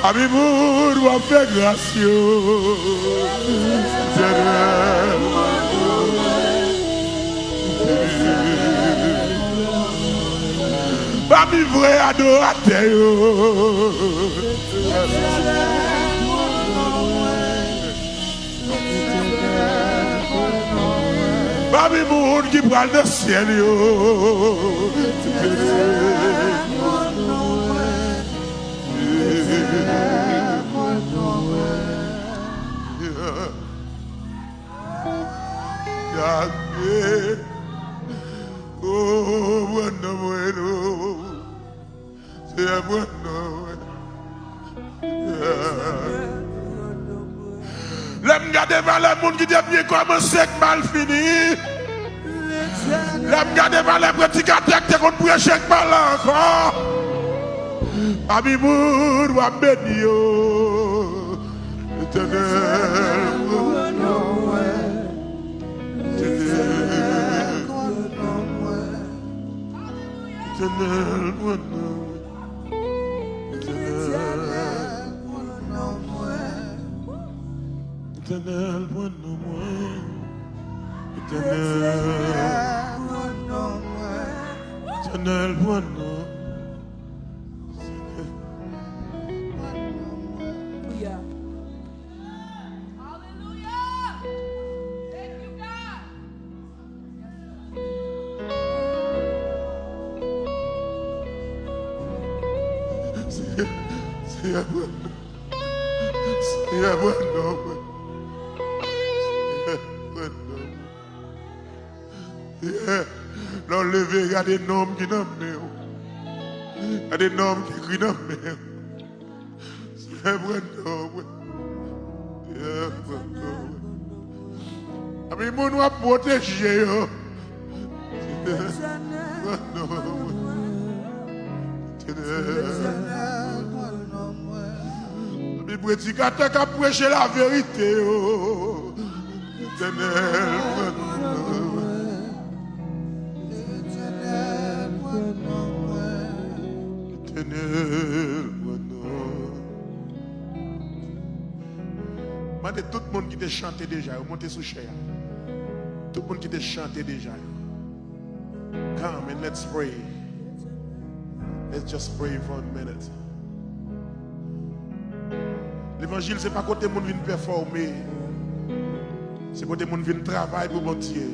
Ami moun wap fè grâce. Ami vrai adorateur. Ami moun qui pral dans ciel yo. Oh, bueno, bueno, c'est bueno. L'aime garder par le monde qui dit bien commencé que mal fini. L'aime garder par les prédicateurs qui ont prêché que mal encore. Ami moun wa béni yo. Éternel. Éternel, bueno. Éternel, bueno, Éternel, bueno. Sea bueno. Sea bueno. L'on levé, il y a des noms qui n'ont pas. Il y a des noms qui n'ont pas. C'est bueno. C'est bueno. Ami moun wap protéger yo. Les prédicateurs qui prêchent la vérité. Éternel, Mandez tout le monde qui te chanté déjà, montez sous chair. Tout le monde qui te chanté déjà. Come and let's pray. Let's just pray for a minute. L'évangile, c'est pas côté monde vient performer. C'est côté monde vient travailler pour bon Dieu.